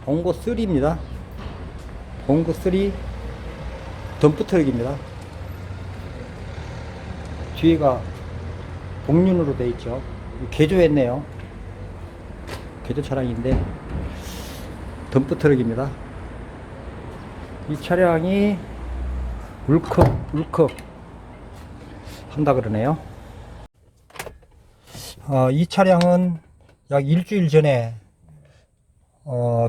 봉고 3입니다. 봉고 3 덤프 트럭입니다. 뒤에가 복륜으로 되어 있죠. 개조했네요. 개조 차량인데 덤프 트럭입니다. 이 차량이 울컥 한다 그러네요. 이 차량은 약 일주일 전에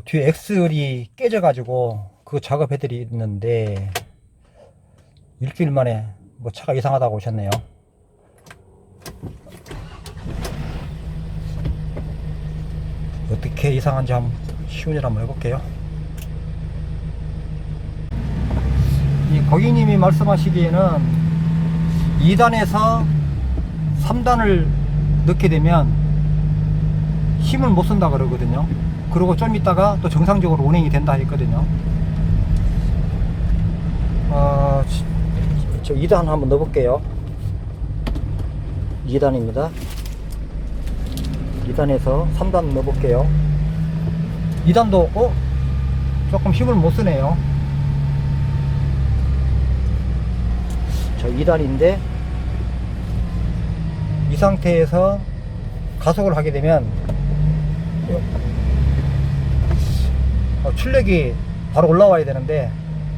뒤에 엑셀이 깨져 가지고 그 작업 해드리는데 일주일 만에 뭐 차가 이상하다고 오셨네요. 어떻게 이상한지 한번 시운전 한번 해볼게요. 이 고객님이 말씀하시기에는 2단에서 3단을 넣게 되면 힘을 못 쓴다 그러거든요. 그리고 좀 있다가 또 정상적으로 운행이 된다 했거든요. 저 2단 한번 넣어볼게요. 2단입니다. 2단에서 3단 넣어볼게요. 2단도 조금 힘을 못 쓰네요. 저 2단인데 이 상태에서 가속을 하게 되면 출력이 바로 올라와야 되는데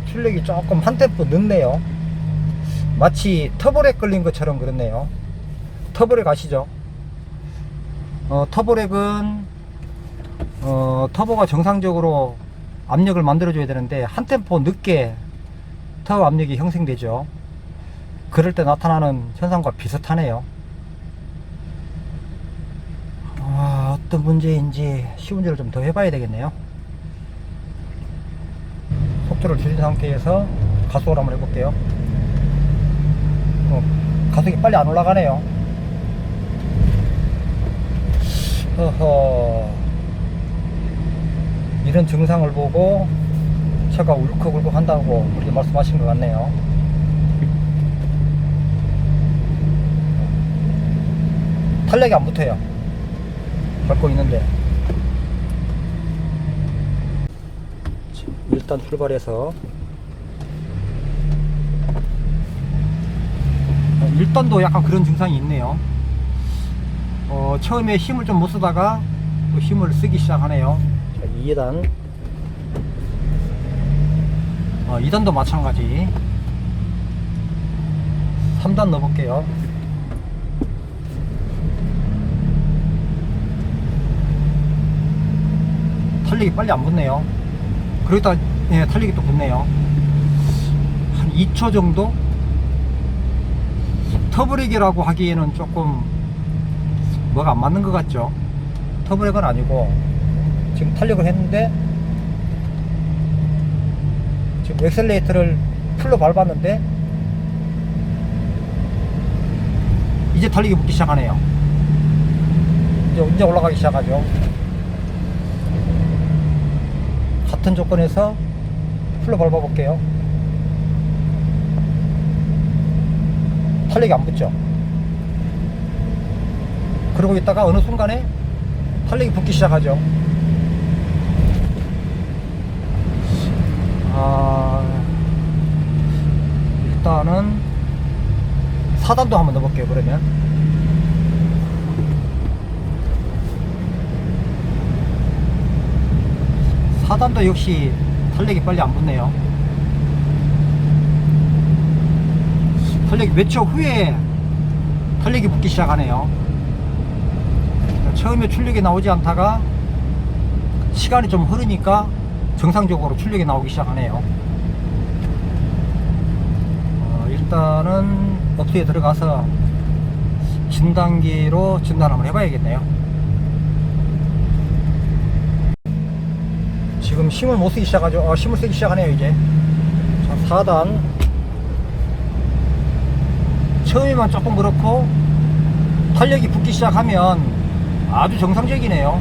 출력이 조금 한 템포 늦네요. 마치 터보렉 걸린 것처럼 그렇네요. 터보렉 아시죠? 터보렉은 터보가 정상적으로 압력을 만들어 줘야 되는데 한 템포 늦게 터보 압력이 형성되죠. 그럴 때 나타나는 현상과 비슷하네요. 어떤 문제인지 시운전을 좀 더 해봐야 되겠네요. 속도를 줄인 상태에서 가속을 한번 해볼게요. 가속이 빨리 안 올라가네요. 이런 증상을 보고 차가 울컥울컥 한다고 그렇게 말씀하신 것 같네요. 탄력이 안 붙어요. 밟고 있는데. 일단 출발해서 1단도 약간 그런 증상이 있네요. 처음에 힘을 좀 못 쓰다가 또 힘을 쓰기 시작하네요. 자, 2단 2단도 마찬가지. 3단 넣어볼게요. 탄력이 빨리 안 붙네요. 그러다 탄력이 또 붙네요. 한 2초 정도? 터브렉이라고 하기에는 조금 뭐가 안 맞는 것 같죠? 터브렉은 아니고 지금 탄력을 했는데 지금 엑셀레이터를 풀로 밟았는데 이제 탄력이 붙기 시작하네요. 이제 올라가기 시작하죠. 같은 조건에서 풀로 밟아 볼게요. 탄력이 안 붙죠. 그러고 있다가 어느 순간에 탄력이 붙기 시작하죠. 일단은 4단도 한번 넣어볼게요. 그러면 4단도 역시 탄력이 빨리 안 붙네요. 탄력이 몇 초 후에 탄력이 붙기 시작하네요. 처음에 출력이 나오지 않다가 시간이 좀 흐르니까 정상적으로 출력이 나오기 시작하네요. 일단은 업소에 들어가서 진단기로 진단 한번 해봐야겠네요. 지금 힘을 못 쓰기 시작하죠. 힘을 쓰기 시작하네요. 이제 자, 4단 처음에만 조금 그렇고 탄력이 붙기 시작하면 아주 정상적이네요.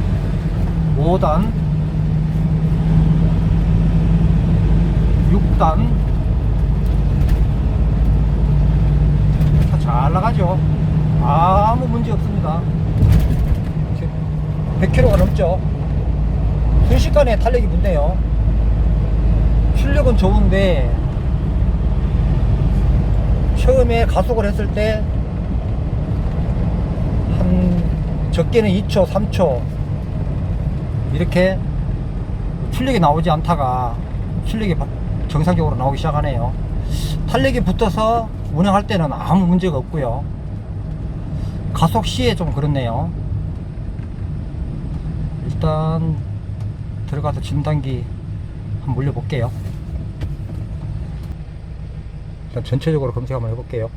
5단 6단 잘 나가죠. 아무 문제 없습니다. 100km가 넘죠. 순식간에 탄력이 붙네요. 출력은 좋은데 처음에 가속을 했을 때 한 적게는 2초 3초 이렇게 출력이 나오지 않다가 출력이 정상적으로 나오기 시작하네요. 탄력이 붙어서 운행할 때는 아무 문제가 없고요. 가속 시에 좀 그렇네요. 일단 들어가서 진단기 한번 물려 볼게요. 일단 전체적으로 검색 한번 해볼게요.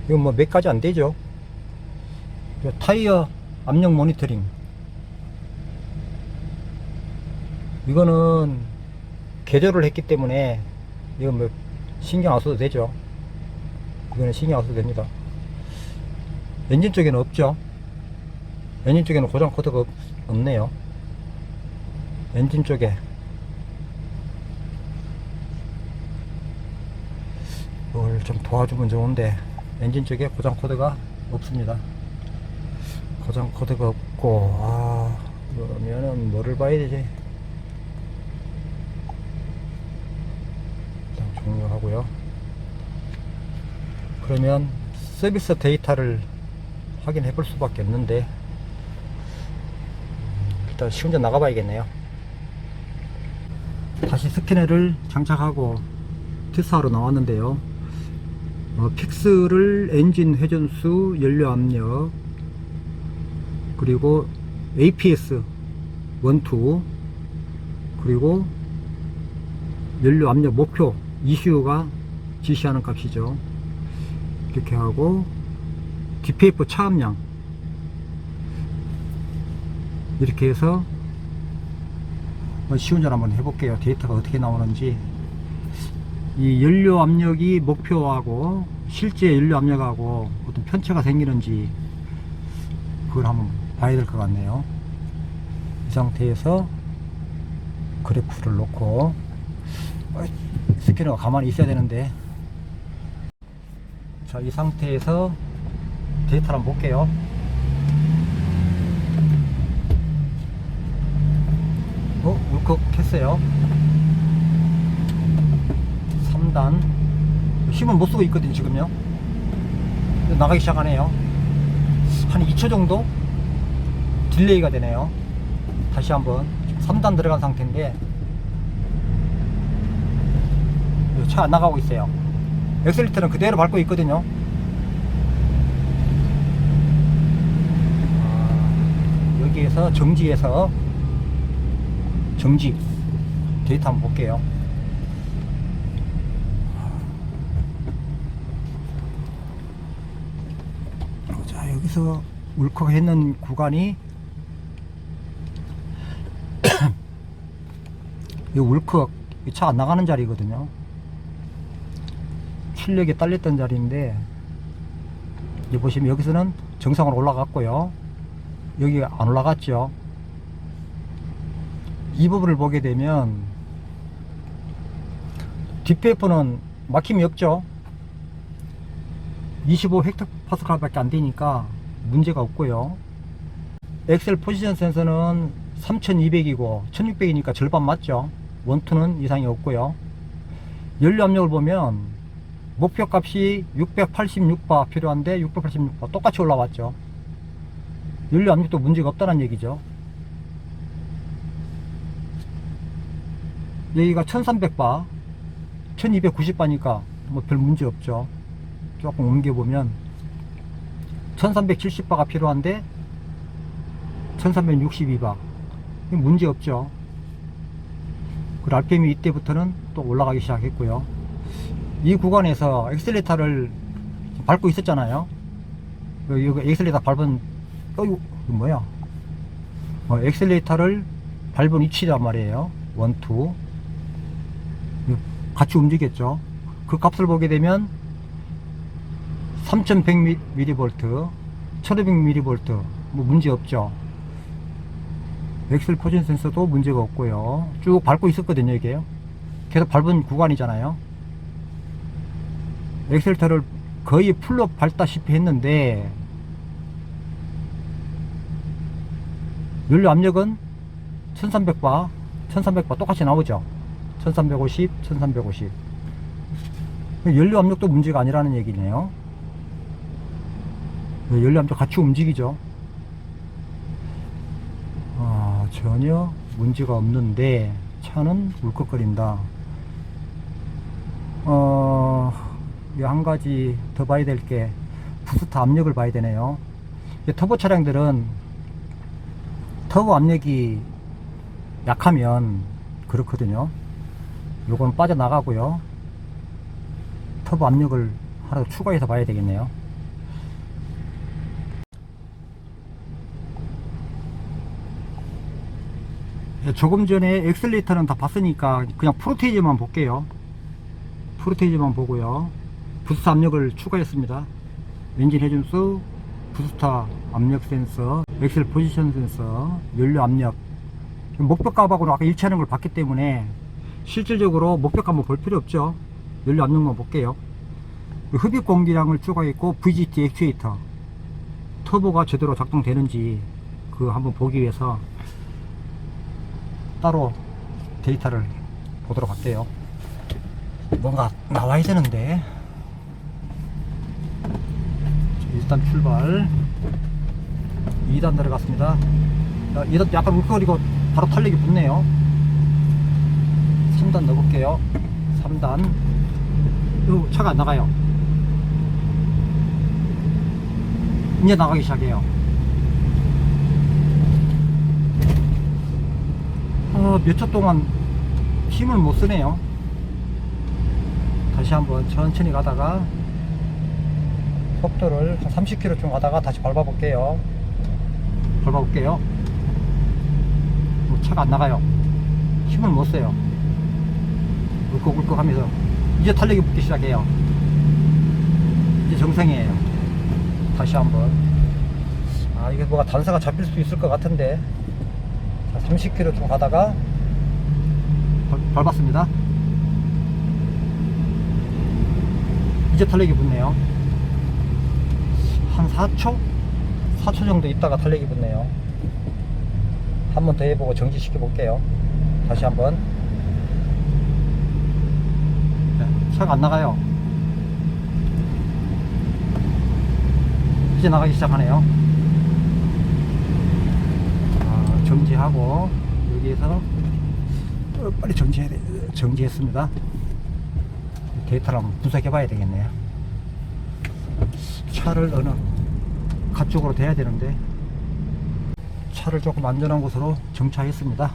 이건 뭐 몇 가지 안 되죠. 타이어 압력 모니터링, 이거는 개조를 했기 때문에 이건 뭐 신경 안 써도 되죠. 이거는 신경 안 써도 됩니다. 엔진 쪽에는 없죠. 엔진 쪽에는 고장 코드가 없네요. 엔진 쪽에 뭘 좀 도와주면 좋은데 엔진 쪽에 고장 코드가 없습니다. 고장 코드가 없고, 그러면은 뭐를 봐야 되지? 일단 종료하고요. 그러면 서비스 데이터를 확인해 볼 수밖에 없는데, 일단 시운전 나가 봐야겠네요. 다시 스캐너를 장착하고 테스트하러 나왔는데요. 픽스를 엔진 회전수, 연료 압력, 그리고 APS 1, 2, 그리고 연료 압력 목표 ECU가 지시하는 값이죠. 이렇게 하고 DPF 차압량 이렇게 해서 시운전 한번 해볼게요. 데이터가 어떻게 나오는지. 이 연료 압력이 목표하고 실제 연료 압력하고 어떤 편차가 생기는지 그걸 한번 봐야 될 것 같네요. 이 상태에서 그래프를 놓고 스캐너가 가만히 있어야 되는데, 자, 이 상태에서 데이터를 한번 볼게요. 울컥했어요. 3단 힘을 못 쓰고 있거든요. 지금요 나가기 시작하네요. 한 2초 정도 딜레이가 되네요. 다시 한번 3단 들어간 상태인데 차 안 나가고 있어요. 엑셀리터는 그대로 밟고 있거든요. 여기에서 정지해서 정지 데이터 한번 볼게요. 자, 여기서 울컥했는 구간이 이 울컥 차 안 나가는 자리거든요. 출력이 딸렸던 자리인데, 여기 보시면 여기서는 정상으로 올라갔고요. 여기가 안 올라갔죠. 이 부분을 보게 되면 DPF는 막힘이 없죠. 25헥토파스칼 밖에 안 되니까 문제가 없고요. 엑셀 포지션 센서는 3200이고 1600이니까 절반 맞죠. 1, 2는 이상이 없고요. 연료 압력을 보면 목표 값이 686바 필요한데 686바 똑같이 올라왔죠. 연료 압력도 문제가 없다는 얘기죠. 여기가 1300바 1290바니까 뭐 별 문제 없죠. 조금 옮겨보면 1370바가 필요한데 1362바 문제 없죠. 그 RPM이 이때부터는 또 올라가기 시작했고요. 이 구간에서 엑셀레이터를 밟고 있었잖아요. 여기 엑셀레이터 밟은 이거 뭐야? 엑셀레이터를 밟은 위치란 말이에요. 1, 2 같이 움직였죠. 그 값을 보게 되면 3100mV, 1500mV 뭐 문제 없죠. 엑셀 포지션 센서도 문제가 없고요. 쭉 밟고 있었거든요. 이게요. 계속 밟은 구간이잖아요. 엑셀터를 거의 풀로 밟다시피 했는데 연료 압력은 1300바 1300바 똑같이 나오죠. 1350 1350 연료 압력도 문제가 아니라는 얘기네요. 연료 압력 같이 움직이죠. 전혀 문제가 없는데 차는 울컥거린다. 한 가지 더 봐야 될 게 부스터 압력을 봐야 되네요. 터보 차량들은 터보 압력이 약하면 그렇거든요. 요건 빠져나가고요. 터보 압력을 하나 더 추가해서 봐야 되겠네요. 조금 전에 엑셀레이터는 다 봤으니까 그냥 프로테이저만 볼게요. 프로테이저만 보고요. 부스터 압력을 추가했습니다. 엔진 해준수, 부스터 압력 센서, 엑셀 포지션 센서, 연료 압력. 목표값하고는 아까 일치하는 걸 봤기 때문에 실질적으로 목표값 한번 볼 필요 없죠. 연료 압력만 볼게요. 흡입 공기량을 추가했고 VGT 액추에이터 터보가 제대로 작동되는지 그 한번 보기 위해서 따로 데이터를 보도록 할게요. 뭔가 나와야 되는데. 일단 출발. 2단 들어갔습니다. 2단 약간 울컥거리고 바로 탄력이 붙네요. 3단 넣어볼게요. 3단. 차가 안 나가요. 이제 나가기 시작해요. 몇 초 동안 힘을 못 쓰네요. 다시 한번 천천히 가다가 속도를 한 30km 가다가 다시 밟아볼게요. 차가 안 나가요. 힘을 못 써요. 울컥울컥 하면서 이제 탄력이 붙기 시작해요. 이제 정상이에요. 다시 한번. 이게 뭐가 단서가 잡힐 수 있을 것 같은데. 30km 좀 가다가 밟았습니다. 이제 탄력이 붙네요. 한 4초? 4초 정도 있다가 탄력이 붙네요. 한 번 더 해보고 정지시켜 볼게요. 다시 한번. 차가 안 나가요. 이제 나가기 시작하네요. 정지하고 여기에서 빨리 정지해야 돼. 정지했습니다. 데이터를 한번 분석해 봐야 되겠네요. 차를 어느 가쪽으로 대야 되는데 차를 조금 안전한 곳으로 정차했습니다.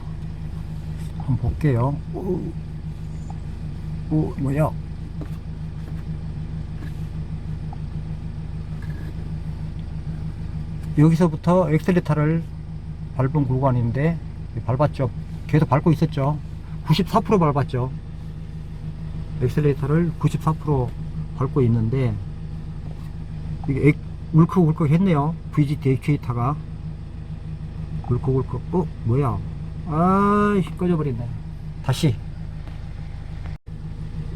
한번 볼게요. 뭐야? 여기서부터 엑셀레터를 밟은 구간인데 밟았죠. 계속 밟고 있었죠. 94% 밟았죠. 엑셀레이터를 94% 밟고 있는데 이게 울컥울컥 했네요. VGT 액추에이터가 울컥울컥. 뭐야? 꺼져버렸네. 다시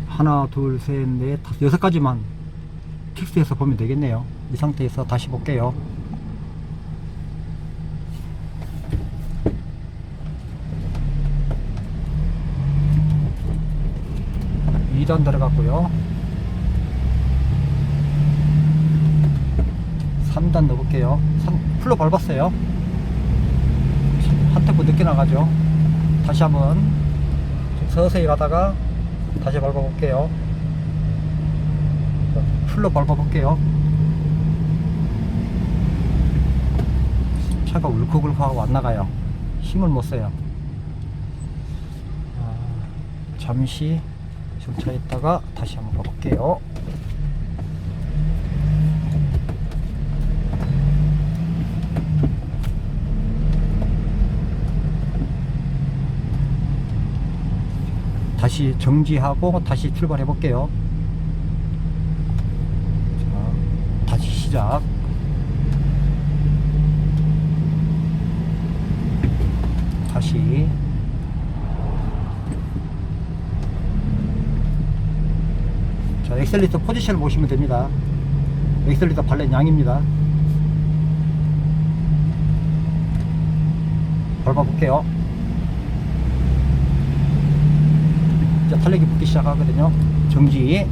하나 둘 셋 넷 다섯 6가지만 픽스해서 보면 되겠네요. 이 상태에서 다시 볼게요. 2단 들어갔고요. 3단 넣어볼게요. 풀로 밟았어요. 한 템포 늦게 나가죠. 다시 한번 서서히 가다가 다시 밟아볼게요. 풀로 밟아볼게요. 차가 울컥울컥하고 안 나가요. 힘을 못 써요. 잠시 정차했다가 다시 한번 가볼게요. 다시 정지하고 다시 출발해 볼게요. 자, 다시 시작. 다시 자, 엑셀레이터 포지션을 보시면 됩니다. 엑셀레이터 발렛 양입니다. 밟아볼게요. 이제 탄력이 붙기 시작하거든요. 정지.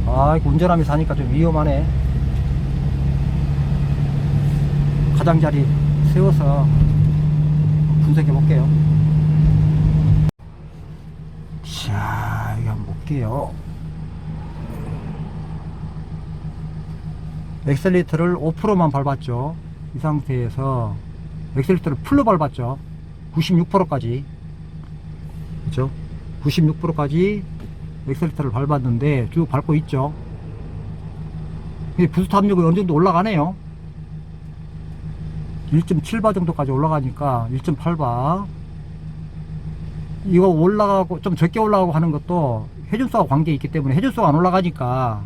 아, 이거 운전하면서 하니까 좀 위험하네. 가장자리 세워서 분석해 볼게요. 자, 이거 한번 볼게요. 엑셀레이터를 5%만 밟았죠. 이 상태에서 엑셀레이터를 풀로 밟았죠. 96%까지. 그렇죠? 96%까지 엑셀레이터를 밟았는데 쭉 밟고 있죠. 부스트 압력이 어느 정도 올라가네요. 1.7바 정도까지 올라가니까 1.8바. 이거 올라가고 좀 적게 올라가고 하는 것도 회전수와 관계 있기 때문에 회전수가 안 올라가니까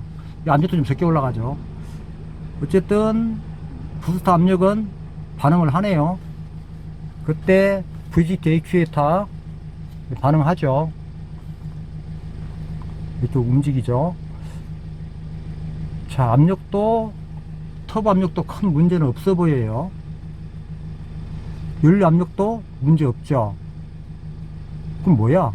압력도 좀 적게 올라가죠. 어쨌든 부스트 압력은 반응을 하네요. 그때 VGT 액추에이터 반응하죠. 이렇게 움직이죠. 자, 압력도 터보 압력도 큰 문제는 없어 보여요. 연료 압력도 문제 없죠. 그럼 뭐야?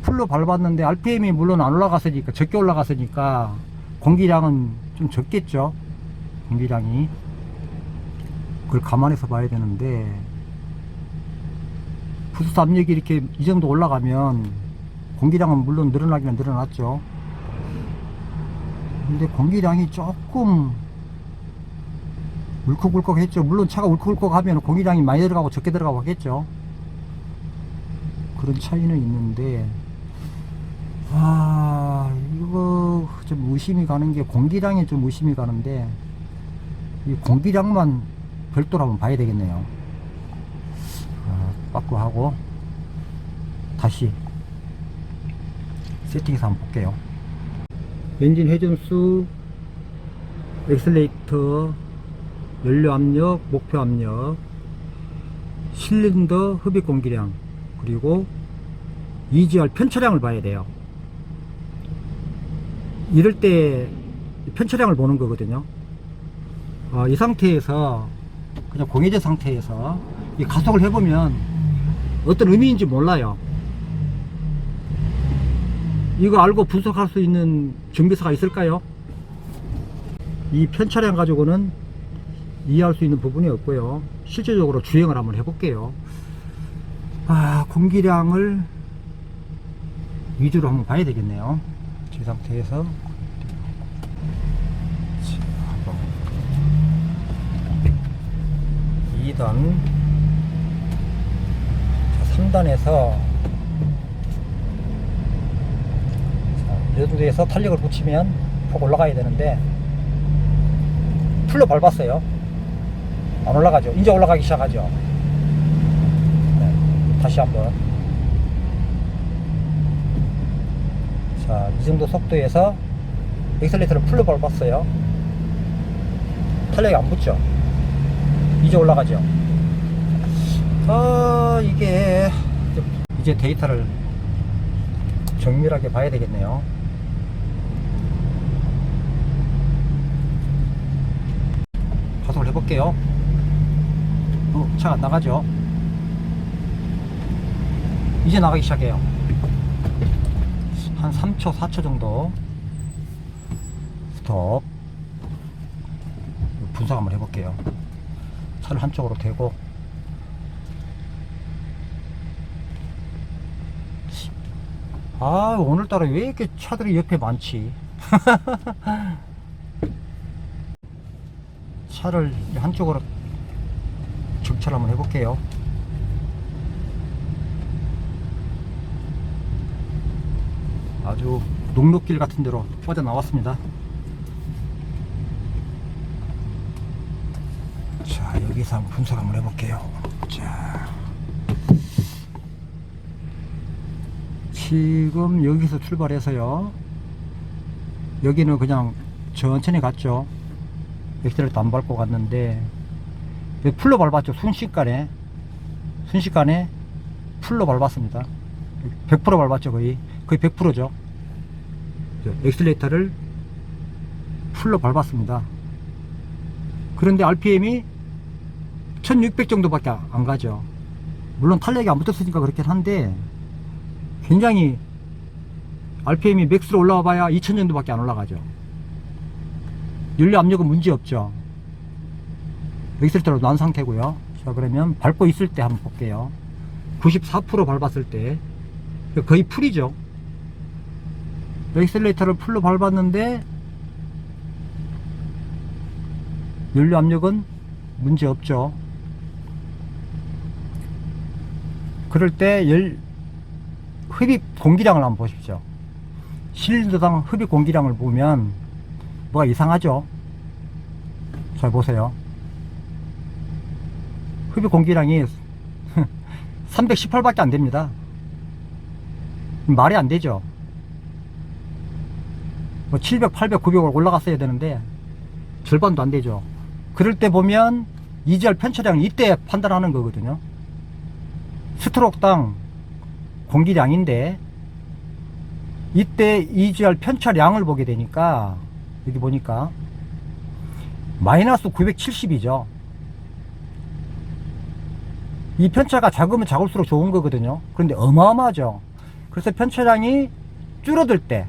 풀로 밟았는데 RPM이 물론 안 올라갔으니까, 적게 올라갔으니까 공기량은 좀 적겠죠. 공기량이. 그걸 감안해서 봐야 되는데, 부스트 압력이 이렇게 이 정도 올라가면 공기량은 물론 늘어나기는 늘어났죠. 근데 공기량이 조금 울컥울컥 했죠. 물론 차가 울컥울컥 하면 공기량이 많이 들어가고 적게 들어가고 하겠죠. 그런 차이는 있는데, 이거 좀 의심이 가는 게 공기량에 좀 의심이 가는데, 이 공기량만 별도로 한번 봐야 되겠네요. 바꾸하고 다시 세팅해서 한번 볼게요. 엔진 회전수, 엑셀레이터, 연료 압력, 목표 압력, 실린더 흡입 공기량, 그리고 EGR 편차량을 봐야 돼요. 이럴 때 편차량을 보는 거거든요. 이 상태에서 그냥 공회전 상태에서 이 가속을 해보면 어떤 의미인지 몰라요. 이거 알고 분석할 수 있는 정비사가 있을까요? 이 편차량 가지고는 이해할 수 있는 부분이 없고요. 실질적으로 주행을 한번 해볼게요. 공기량을 위주로 한번 봐야 되겠네요. 이 상태에서 2단, 3단에서 이 정도에서 탄력을 붙이면 폭 올라가야 되는데 풀로 밟았어요. 안 올라가죠. 이제 올라가기 시작하죠. 네, 다시 한번. 자, 이 정도 속도에서 엑셀레이터를 풀로 밟았어요. 탄력이 안 붙죠. 이제 올라가죠. 이게 이제 데이터를 정밀하게 봐야 되겠네요. 가속을 해볼게요. 차가 안 나가죠. 이제 나가기 시작해요. 한 3초 4초 정도 스톱. 분석 한번 해볼게요. 차를 한쪽으로 대고, 오늘따라 왜 이렇게 차들이 옆에 많지? 차를 한쪽으로 정차를 한번 해볼게요. 아주 녹록길 같은 데로 빠져나왔습니다. 자, 여기서 한번 분석 한번 해볼게요. 자, 지금 여기서 출발해서요, 여기는 그냥 천천히 갔죠. 엑셀레이터 안 밟고 갔는데, 풀로 밟았죠. 순식간에 풀로 밟았습니다. 100% 밟았죠. 거의 100%죠. 엑셀레이터를 풀로 밟았습니다. 그런데 RPM이 1600 정도밖에 안 가죠. 물론 탄력이 안 붙었으니까 그렇긴 한데 굉장히 RPM이 맥스로 올라와 봐야 2000 정도밖에 안 올라가죠. 연료 압력은 문제 없죠. 엑셀레이터로 난 상태고요. 자, 그러면 밟고 있을 때 한번 볼게요. 94% 밟았을 때 거의 풀이죠. 엑셀레이터를 풀로 밟았는데 연료 압력은 문제 없죠. 그럴 때 흡입 공기량을 한번 보십시오. 실린더당 흡입 공기량을 보면 뭐가 이상하죠. 잘 보세요. 흡입 공기량이 318밖에 안 됩니다. 말이 안 되죠. 뭐 700, 800, 900을 올라갔어야 되는데 절반도 안 되죠. 그럴 때 보면 EGR 편차량 이때 판단하는 거거든요. 스트로크당 공기량인데 이때 EGR 편차량을 보게 되니까 여기 보니까 마이너스 970이죠. 이 편차가 작으면 작을수록 좋은 거거든요. 그런데 어마어마하죠. 그래서 편차량이 줄어들 때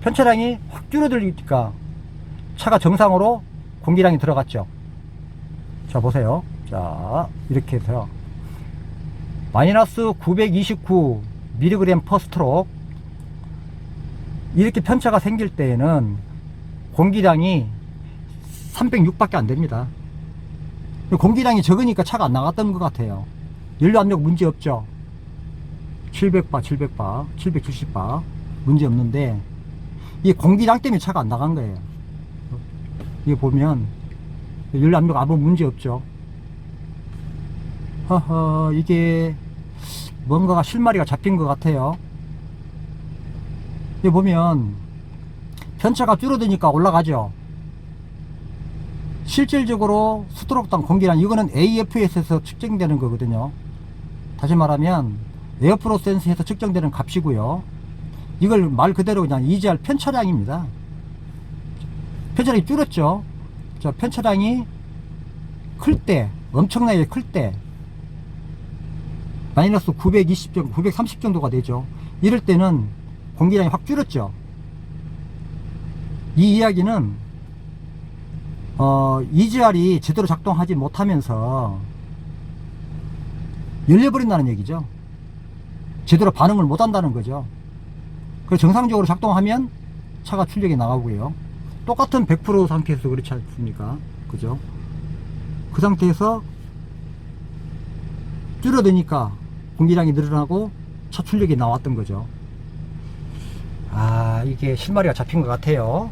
편차량이 확 줄어들니까 차가 정상으로 공기량이 들어갔죠. 자, 보세요. 자, 이렇게 해서요. 마이너스 929mg per 스트로크. 이렇게 편차가 생길 때에는 공기량이 306밖에 안 됩니다. 공기량이 적으니까 차가 안 나갔던 것 같아요. 연료 압력 문제 없죠. 700바, 700바, 770바 문제 없는데 이 공기량 때문에 차가 안 나간 거예요. 이거 보면 연료 압력 아무 문제 없죠. 허허, 이게 뭔가가 실마리가 잡힌 것 같아요. 여기 보면 편차가 줄어드니까 올라가죠. 실질적으로 스트로크당 공기량 이거는 AFS에서 측정되는 거거든요. 다시 말하면 에어프로 센스에서 측정되는 값이고요. 이걸 말 그대로 그냥 EGR 편차량입니다. 편차량이 줄었죠. 자, 편차량이 클 때, 엄청나게 클 때 마이너스 920 정도, 930 정도가 되죠. 이럴 때는 공기량이 확 줄었죠. 이 이야기는 EGR이 제대로 작동하지 못하면서 열려버린다는 얘기죠. 제대로 반응을 못한다는 거죠. 그래서 정상적으로 작동하면 차가 출력이 나가고요. 똑같은 100% 상태에서 그렇지 않습니까? 그죠? 그 상태에서 줄어드니까 공기량이 늘어나고 차 출력이 나왔던 거죠. 아, 이게 실마리가 잡힌 것 같아요.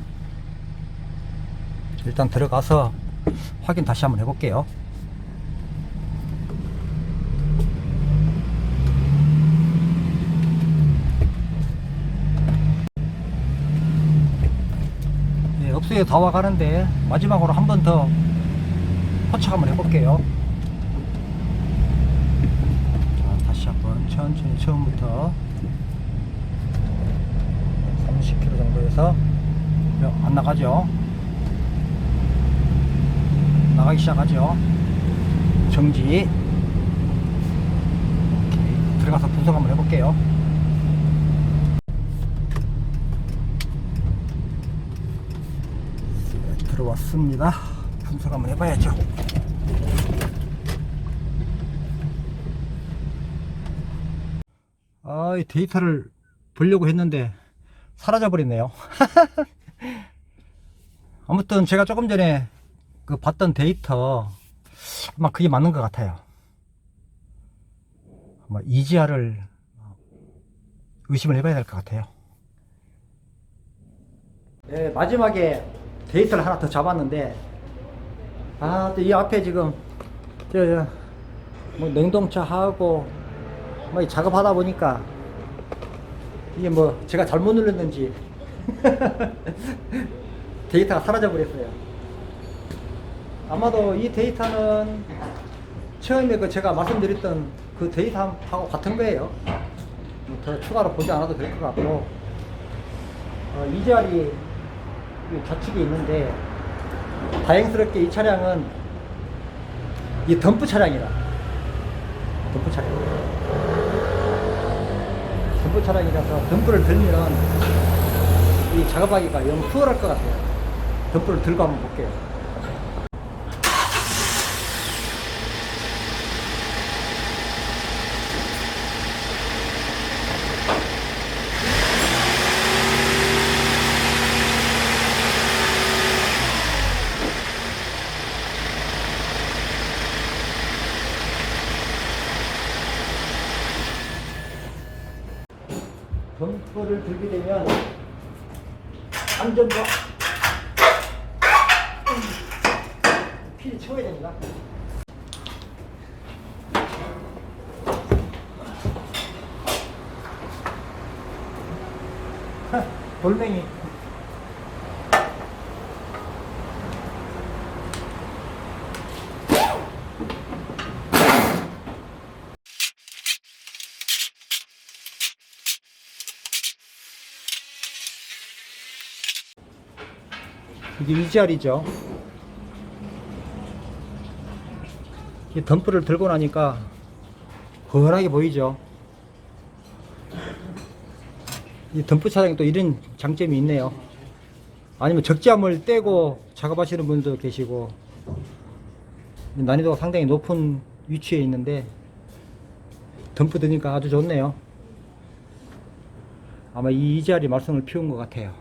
일단 들어가서 확인 다시 한번 해볼게요. 네, 업소에 다 와가는데 마지막으로 한 번 더 포착 한번 해볼게요. 자, 다시 한번 천천히 처음부터 30km 정도에서 안 나가죠. 나가기 시작하죠. 정지. 오케이. 들어가서 분석 한번 해볼게요. 네, 들어왔습니다. 분석 한번 해봐야죠. 아, 이 데이터를 보려고 했는데 사라져 버렸네요. 아무튼 제가 조금 전에 그 봤던 데이터 아마 그게 맞는 것 같아요. 아마 EGR을 의심을 해봐야 될 것 같아요. 네, 마지막에 데이터를 하나 더 잡았는데 또 이 앞에 지금 뭐 냉동차 하고 뭐 작업하다 보니까 이게 뭐 제가 잘못 눌렀는지 데이터가 사라져 버렸어요. 아마도 이 데이터는 처음에 그 제가 말씀드렸던 그 데이터하고 같은 거예요. 더 추가로 보지 않아도 될 것 같고, 이 자리 좌측에 있는데, 다행스럽게 이 차량은 이 덤프 차량이라. 덤프 차량. 덤프 차량이라서 덤프를 들면 이 작업하기가 영 수월할 것 같아요. 덤프를 들고 한번 볼게요. 덤프를 들게 되면 안전과 필히 채워야 됩니다. 돌멩이. 이게 위자리죠. 이 덤프를 들고 나니까 훤하게 보이죠. 이 덤프 차량이 또 이런 장점이 있네요. 아니면 적재함을 떼고 작업하시는 분도 계시고, 난이도가 상당히 높은 위치에 있는데 덤프 드니까 아주 좋네요. 아마 이 자리 말씀을 피운 것 같아요.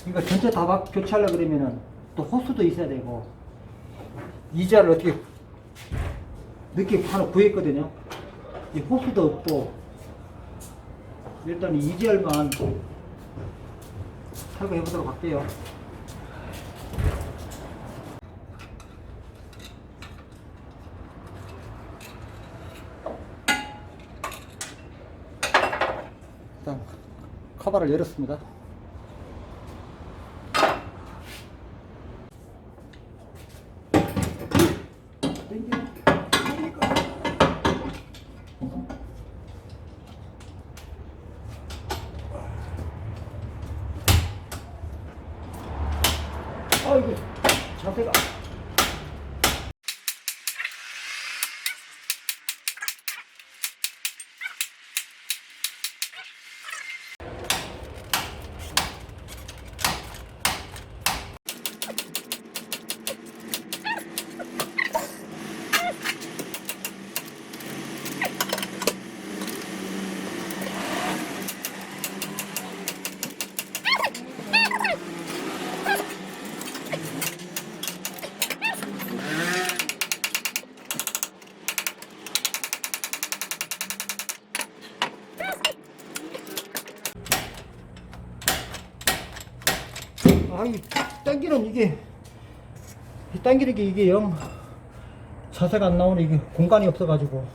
이거 전체 다 교체하려고 그러면은 또 호스도 있어야 되고, 이자를 어떻게 늦게 하나 구했거든요. 이 호스도 없고, 일단 이지열만 탈거해 보도록 할게요. 일단 커버를 열었습니다. 아이고, 자세가. 아이, 당기는 이게, 당기는 게 이게 영 자세가 안 나오네. 이게 공간이 없어가지고.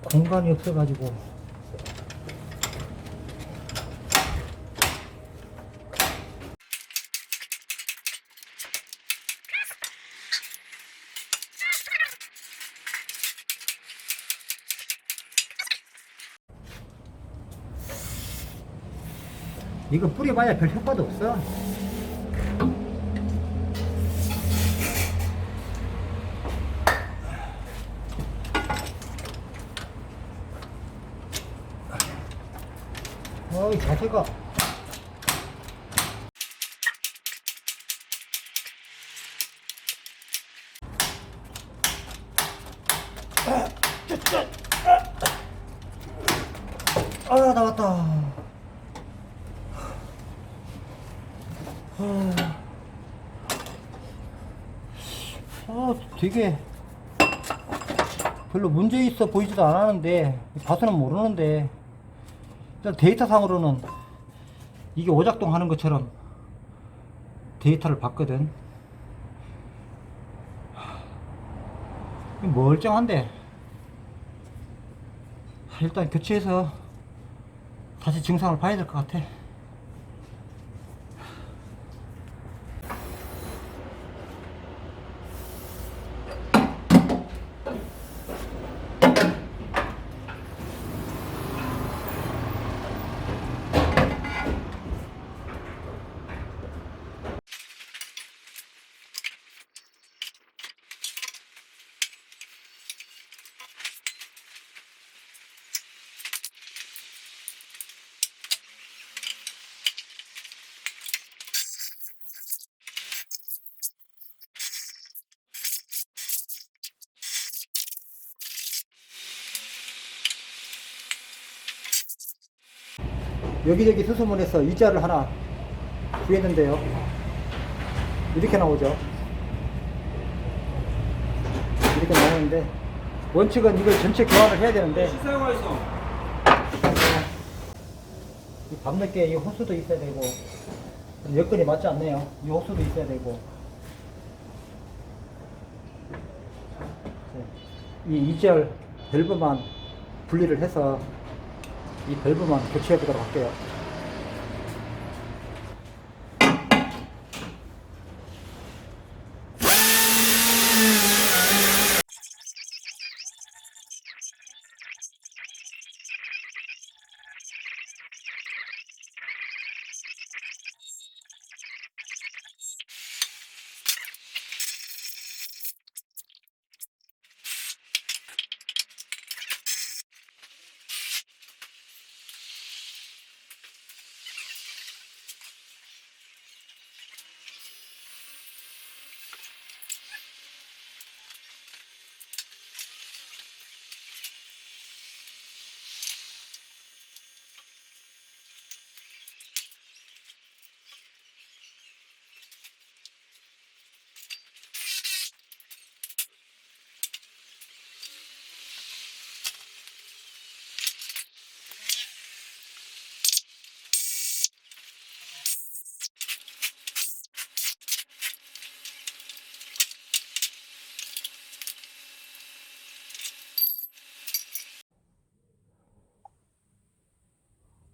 공간이 없어가지고. 이거 뿌려봐야 별 효과도 없어. 어이, 자세가. 나왔다. 되게 별로 문제 있어 보이지도 않았는데 봐서는 모르는데 일단 데이터상으로는 이게 오작동 하는 것처럼 데이터를 봤거든. 멀쩡한데 일단 교체해서 다시 증상을 봐야 될 것 같아. 여기저기 수소문해서 이자를 하나 구했는데요. 이렇게 나오죠. 이렇게 나오는데 원칙은 이걸 전체 교환을 해야 되는데 이 밤늦게 이 호스도 있어야 되고 여건이 맞지 않네요. 이 호스도 있어야 되고 이 이젤 밸브만 분리를 해서 이 밸브만 교체해 보도록 할게요.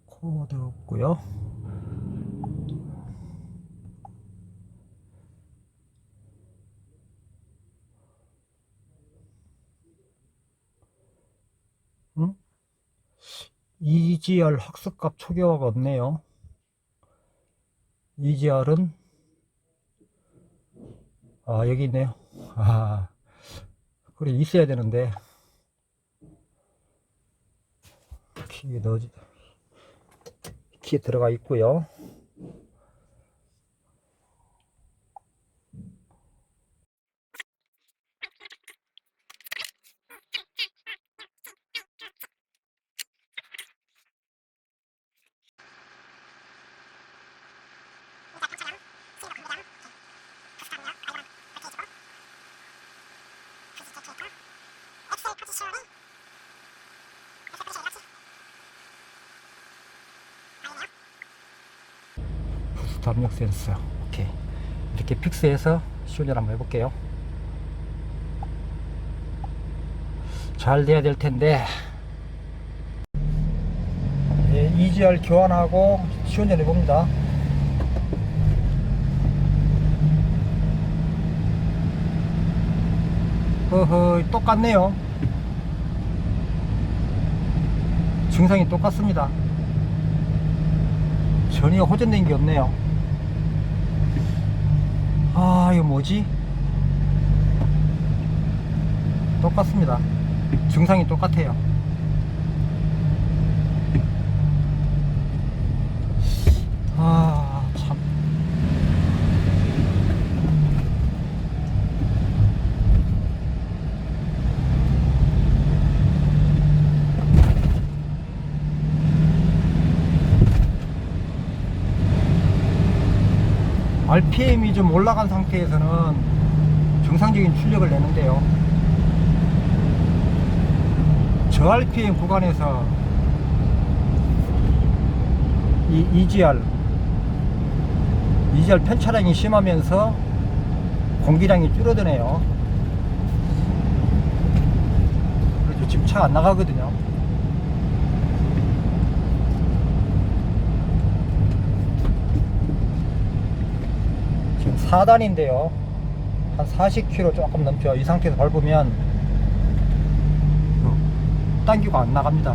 코드 없고요. EGR 학습값 초기화가 없네요. EGR은 여기 있네요. 그래 있어야 되는데 키에 넣어지 키에 들어가 있고요. 부스트 압력 센서 오케이. 이렇게 픽스해서 시운전 한번 해볼게요. 잘 돼야 될 텐데. EGR 교환하고 시운전 해봅니다. 똑같네요. 증상이 똑같습니다. 전혀 호전된 게 없네요. 이거 뭐지? 똑같습니다. 증상이 똑같아요. 참. RPM이 좀 올라간 상태에서는 정상적인 출력을 내는데요, 저 RPM 구간에서 이 EGR 편차량이 심하면서 공기량이 줄어드네요. 그래서 지금 차 안 나가거든요. 지금 4단인데요 한 40km 조금 넘죠. 이 상태에서 밟으면 당기고 안 나갑니다.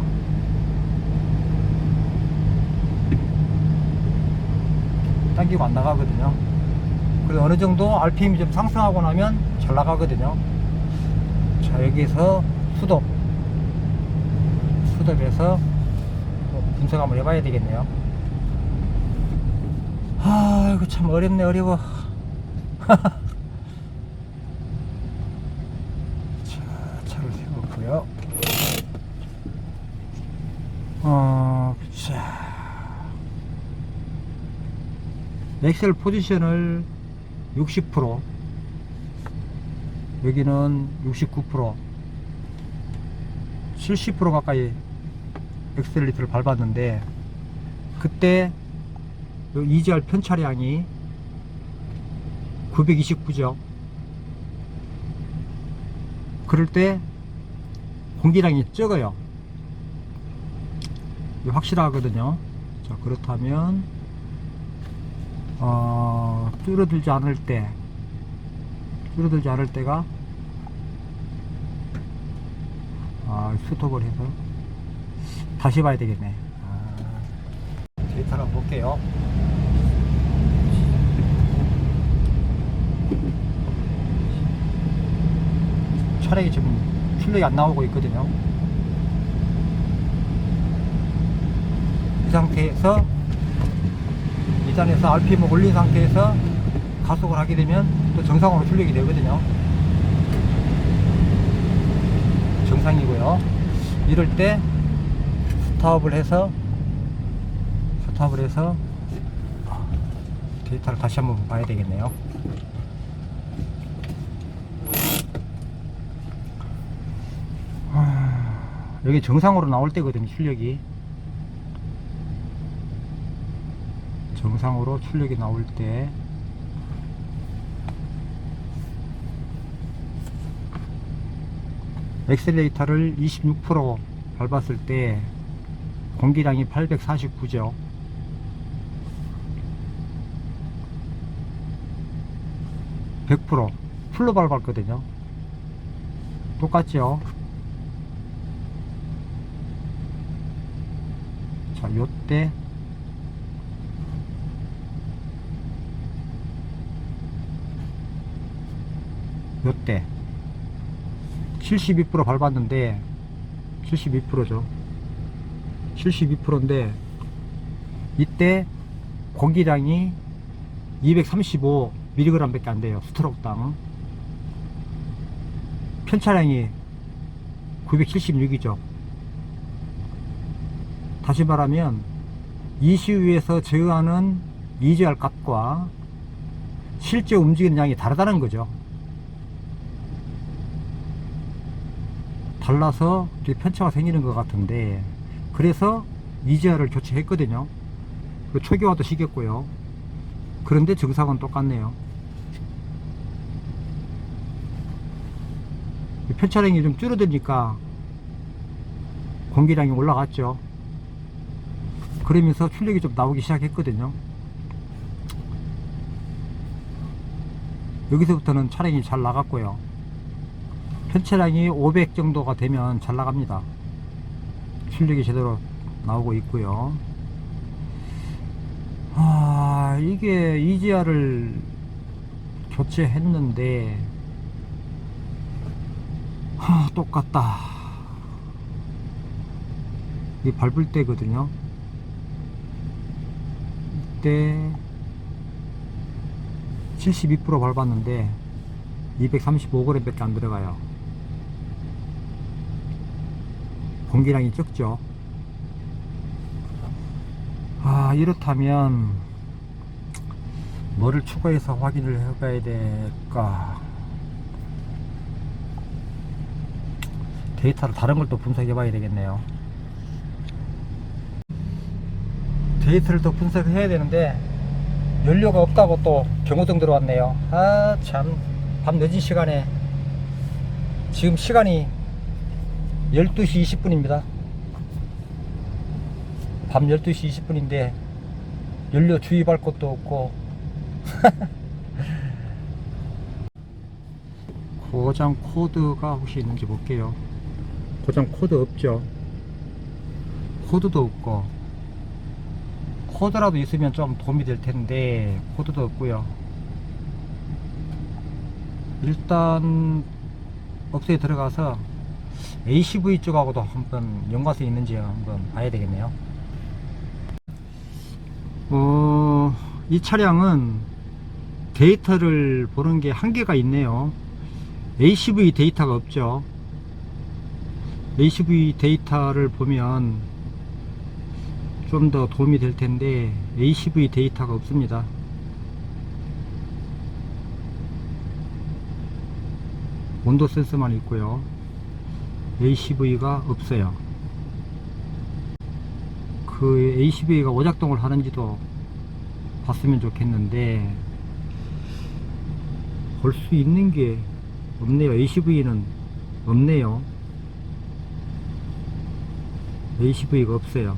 당기고 안 나가거든요. 그래서 어느 정도 RPM이 좀 상승하고 나면 잘 나가거든요. 자, 여기서 수덥에서 분석 한번 해봐야 되겠네요. 아, 이거 참 어렵네, 어려워. 자, 차를 세웠고요. 자, 엑셀 포지션을 60%, 여기는 69%, 70% 가까이 엑셀리터를 밟았는데, 그때 EGR 편차량이 929죠. 그럴 때 공기량이 적어요. 확실하거든요. 자, 그렇다면 줄어들지 않을 때가 스톱을 해서 다시 봐야 되겠네. 데이터를 한번 볼게요. 차량이 지금 출력이 안 나오고 있거든요. 이 상태에서 2단에서 RPM을 올린 상태에서 가속을 하게 되면 또 정상으로 출력이 되거든요. 정상이고요. 이럴 때 스탑을 해서 데이터를 다시 한번 봐야 되겠네요. 여기 정상으로 나올 때거든요. 정상으로 출력이 나올 때 엑셀레이터를 26% 밟았을 때 공기량이 849죠. 100% 풀로 밟았거든요. 똑같죠. 자, 요때 요때 72% 밟았는데 72%죠. 72%인데 이때 공기량이 235mg 밖에 안 돼요. 스트로크당. 편차량이 976이죠. 다시 말하면 ECU에서 제어하는 EGR 값과 실제 움직이는 양이 다르다는 거죠. 달라서 편차가 생기는 것 같은데, 그래서 EGR을 교체했거든요. 초기화도 시켰고요. 그런데 증상은 똑같네요. 편차량이 좀 줄어드니까 공기량이 올라갔죠. 그러면서 출력이 좀 나오기 시작했거든요. 여기서부터는 차량이 잘 나갔고요. 편차량이 500 정도가 되면 잘 나갑니다. 출력이 제대로 나오고 있고요. 이게 EGR을 교체했는데 똑같다. 이게 밟을 때거든요. 이때 72% 밟았는데 235g 밖에 안 들어가요. 공기량이 적죠. 이렇다면 뭐를 추가해서 확인을 해봐야 될까? 데이터를 다른 걸 또 분석해 봐야 되겠네요. 데이터를 더 분석해야 되는데 연료가 없다고 또 경고등 들어왔네요. 아 참, 밤 늦은 시간에. 지금 시간이 12시 20분입니다 밤 12시 20분인데 연료 주입할 것도 없고 고장 코드가 혹시 있는지 볼게요. 고장 코드 없죠. 코드도 없고, 코드라도 있으면 좀 도움이 될 텐데 코드도 없고요. 일단 업소에 들어가서 ACV 쪽하고도 한번 연관성이 있는지 한번 봐야 되겠네요. 이 차량은 데이터를 보는 게 한계가 있네요. ACV 데이터가 없죠. ACV 데이터를 보면 좀 더 도움이 될 텐데 ACV 데이터가 없습니다. 온도 센서만 있고요. ACV가 없어요. 그 ACV가 오작동을 하는지도 봤으면 좋겠는데 볼 수 있는 게 없네요. ACV는 없네요. ACV가 없어요.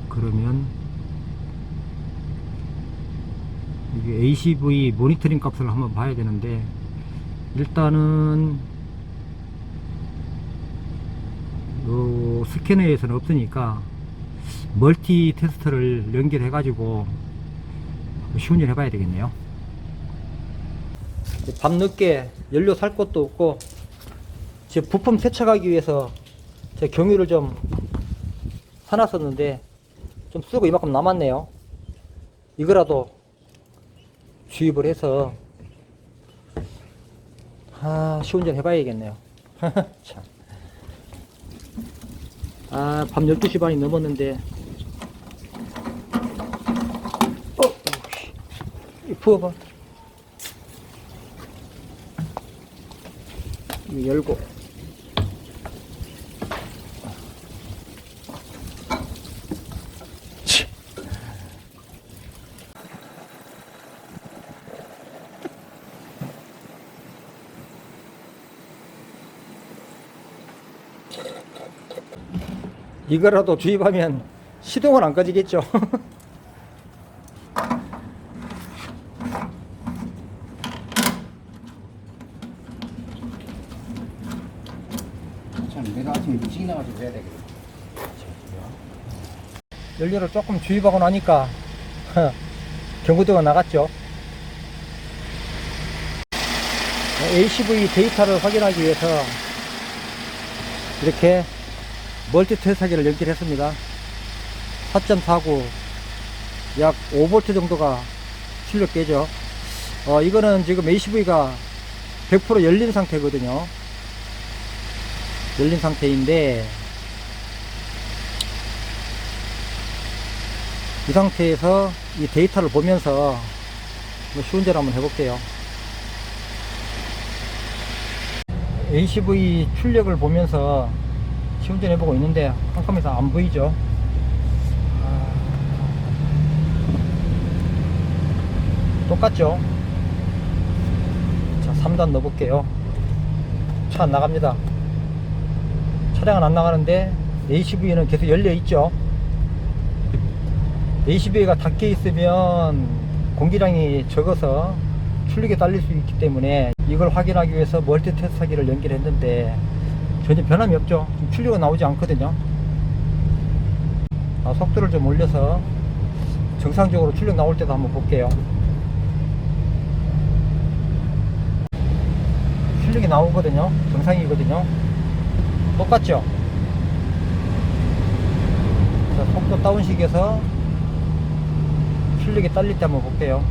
그러면 이게 ACV 모니터링 값을 한번 봐야 되는데, 일단은 스캐너에서는 없으니까 멀티 테스터를 연결해 가지고 시운전 해 봐야 되겠네요. 밤늦게 연료 살 것도 없고 지금 부품 세척하기 위해서 제 경유를 좀 사놨었는데 좀 쓰고 이만큼 남았네요. 이거라도 주입을 해서 시운전 해봐야겠네요. 참. 밤 12시 반이 넘었는데 부어봐. 이거 열고 이거라도 주입하면 시동은 안 꺼지겠죠. 참 내가 아침에 일찍 나가지고 해야 되겠다. 연료를 조금 주입하고 나니까 경고등가 나갔죠. ACV 데이터를 확인하기 위해서 이렇게 멀티 테스트기를 연결했습니다. 4.49 약 5V 정도가 출력 되죠. 이거는 지금 ACV가 100% 열린 상태거든요. 열린 상태인데 이 상태에서 이 데이터를 보면서 시운전 한번 해볼게요. ACV 출력을 보면서 시운전 해보고 있는데 깜깜해서 안 보이죠. 똑같죠. 자, 3단 넣어볼게요. 차 안 나갑니다. 차량은 안 나가는데 ACV는 계속 열려 있죠. ACV가 닫혀 있으면 공기량이 적어서 출력이 딸릴 수 있기 때문에 이걸 확인하기 위해서 멀티 테스트기를 연결했는데 전혀 변함이 없죠. 출력은 나오지 않거든요. 속도를 좀 올려서 정상적으로 출력 나올 때도 한번 볼게요. 출력이 나오거든요. 정상이거든요. 똑같죠. 자, 속도 다운식에서 출력이 딸릴 때 한번 볼게요.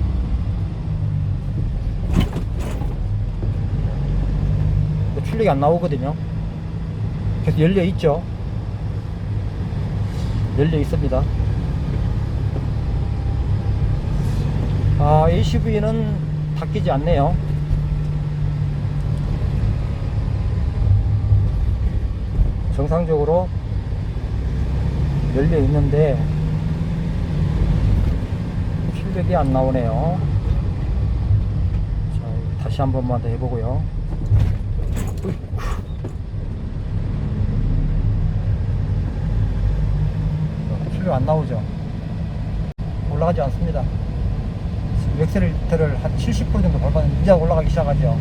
출력이 안 나오거든요. 계속 열려 있죠. 열려 있습니다. ACV는 닦이지 않네요. 정상적으로 열려 있는데 출력이 안 나오네요. 자, 다시 한 번만 더 해보고요. 출력 안 나오죠. 올라가지 않습니다. 엑셀레이터를 한 70% 정도 밟았는데 이제 올라가기 시작하죠.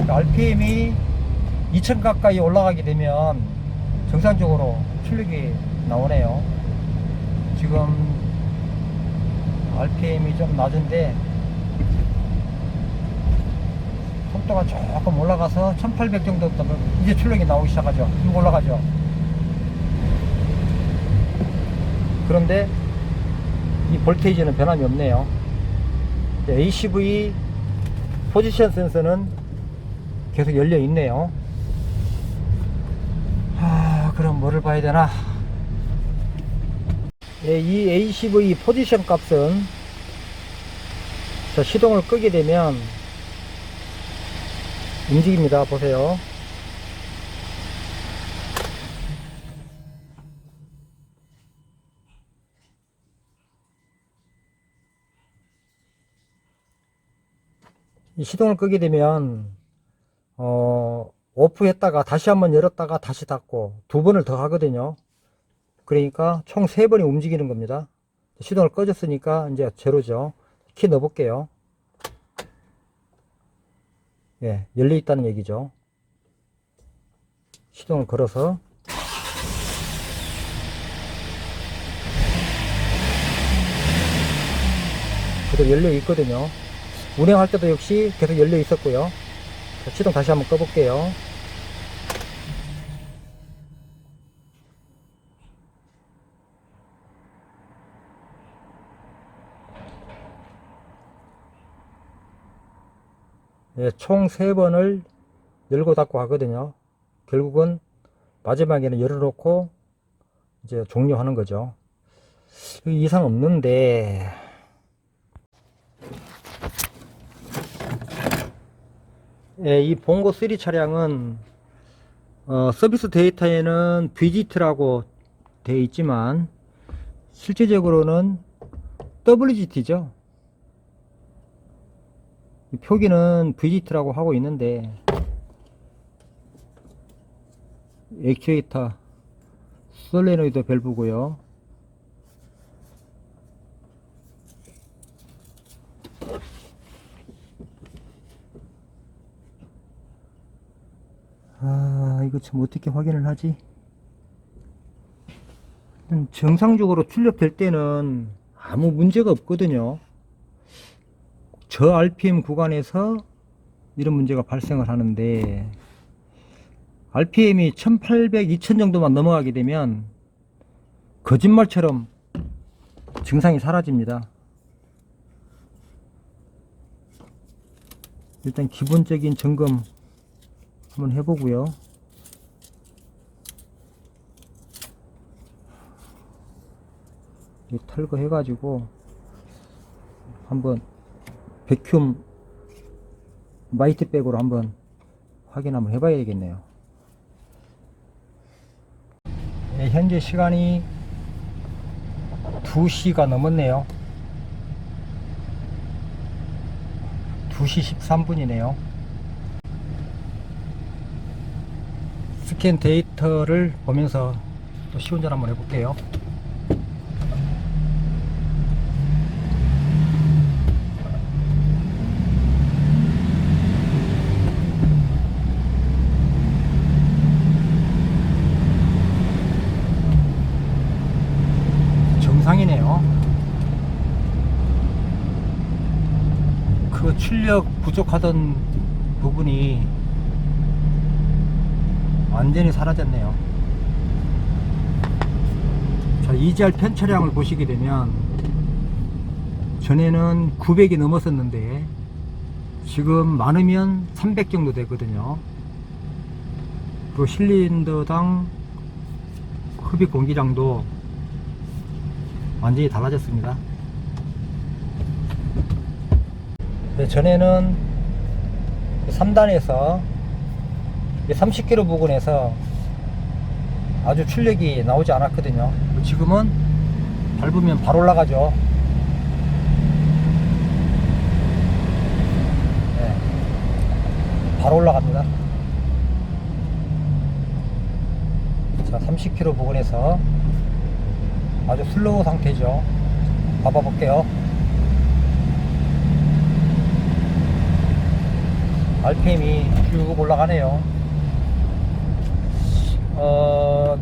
RPM이 2000 가까이 올라가게 되면 정상적으로 출력이 나오네요. 지금 RPM이 좀 낮은데 속도가 조금 올라가서 1800 정도 되면 이제 출력이 나오기 시작하죠. 이거 올라가죠. 그런데 이 볼테이지는 변함이 없네요. ACV 포지션 센서는 계속 열려 있네요. 그럼 뭐를 봐야 되나? 이 ACV 포지션 값은 자, 시동을 끄게 되면 움직입니다. 보세요. 이 시동을 끄게 되면 오프 했다가 다시 한번 열었다가 다시 닫고 두 번을 더 하거든요. 그러니까 총 3번이 움직이는 겁니다. 시동을 꺼졌으니까 이제 제로죠. 키 넣어 볼게요. 예, 열려 있다는 얘기죠. 시동을 걸어서 계속 열려 있거든요. 운행할 때도 역시 계속 열려 있었고요. 자, 시동 다시 한번 꺼볼게요. 예, 총 3번을 열고 닫고 하거든요. 결국은 마지막에는 열어놓고 이제 종료하는 거죠. 이상 없는데 예, 이 봉고 3 차량은 서비스 데이터에는 VGT라고 되어 있지만 실제적으로는 WGT죠. 표기는 VGT라고 하고 있는데 액추에이터 솔레노이드 밸브고요. 이거 참 어떻게 확인을 하지? 정상적으로 출력될 때는 아무 문제가 없거든요. 저 RPM 구간에서 이런 문제가 발생을 하는데 RPM이 1800, 2000 정도만 넘어가게 되면 거짓말처럼 증상이 사라집니다. 일단 기본적인 점검 한번 해보고요. 털거 해가지고 한번 백큐um 마이트백으로 한번 확인 한번 해봐야 되겠네요. 네, 현재 시간이 2시가 넘었네요. 2시 13분이네요. 스캔 데이터를 보면서 또 시운전 한번 해볼게요. 정상이네요. 그 출력 부족하던 부분이 완전히 사라졌네요. 자, EGR 편 차량을 보시게 되면 전에는 900이 넘었었는데 지금 많으면 300 정도 되거든요. 그 실린더당 흡입 공기량도 완전히 달라졌습니다. 네, 전에는 3단에서 30km 부근에서 아주 출력이 나오지 않았거든요. 지금은 밟으면 바로 올라가죠. 네, 바로 올라갑니다. 자, 30km 부근에서 아주 슬로우 상태죠. 봐봐 볼게요. RPM이 쭉 올라가네요.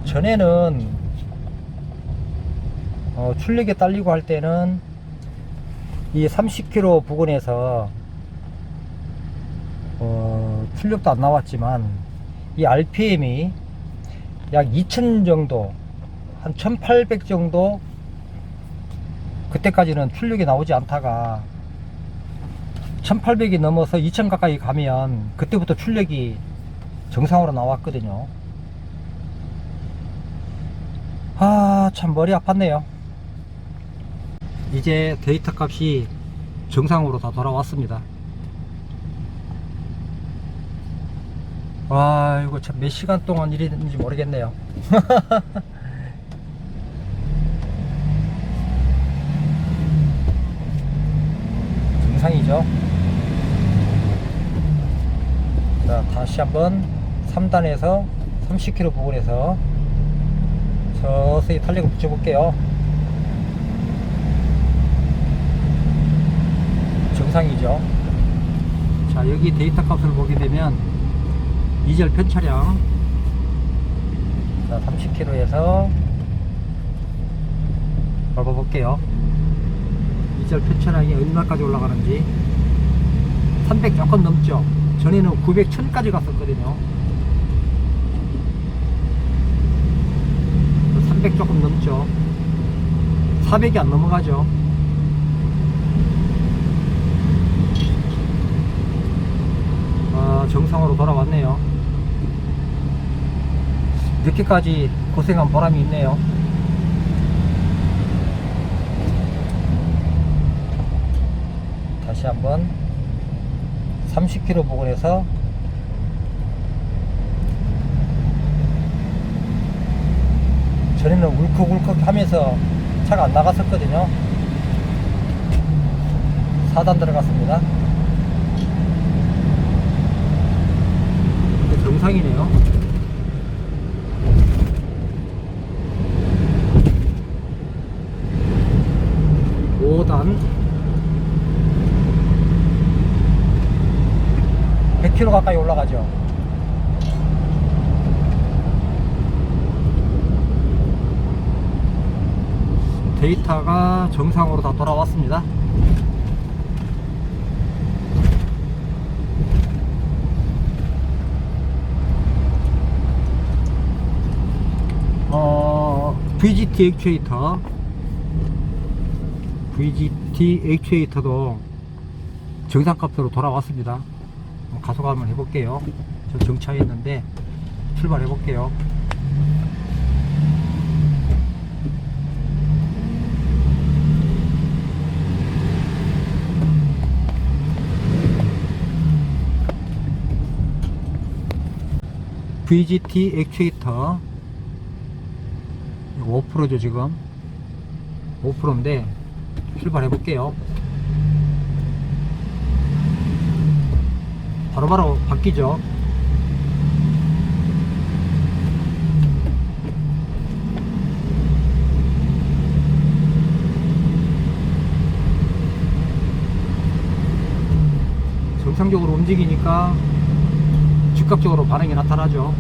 전에는 출력이 딸리고 할 때는 이 30km 부근에서 출력도 안 나왔지만 이 RPM이 약 2000 정도, 한 1800 정도, 그때까지는 출력이 나오지 않다가 1800이 넘어서 2000 가까이 가면 그때부터 출력이 정상으로 나왔거든요. 참 머리 아팠네요. 이제 데이터 값이 정상으로 다 돌아왔습니다. 와, 이거 참 몇 시간 동안 일이 있는지 모르겠네요. 정상이죠. 자, 다시 한번 3단에서 30km 부근에서 서서히 탄력을 붙여볼게요. 정상이죠. 자, 여기 데이터 값을 보게 되면 이절 편차량, 자, 30km에서 밟아볼게요. 이절 편차량이 얼마까지 올라가는지. 300 조금 넘죠. 전에는 900, 1000까지 갔었거든요. 300 조금 넘죠. 400이 안 넘어가죠. 정상으로 돌아왔네요. 늦게까지 고생한 보람이 있네요. 다시 한번 30km 부근에서 전에는 울컥울컥 하면서 차가 안 나갔었거든요. 4단 들어갔습니다. 정상이네요. 5단 100km 가까이 올라가죠. 데이터가 정상으로 다 돌아왔습니다. VGT 액추에이터도 정상값으로 돌아왔습니다. 가속 한번 해볼게요. 저 정차해 있는데 출발해 볼게요. VGT 액추에이터 5%죠. 지금 5%인데 출발해 볼게요. 바로바로 바뀌죠. 정상적으로 움직이니까 즉각적으로 반응이 나타나죠.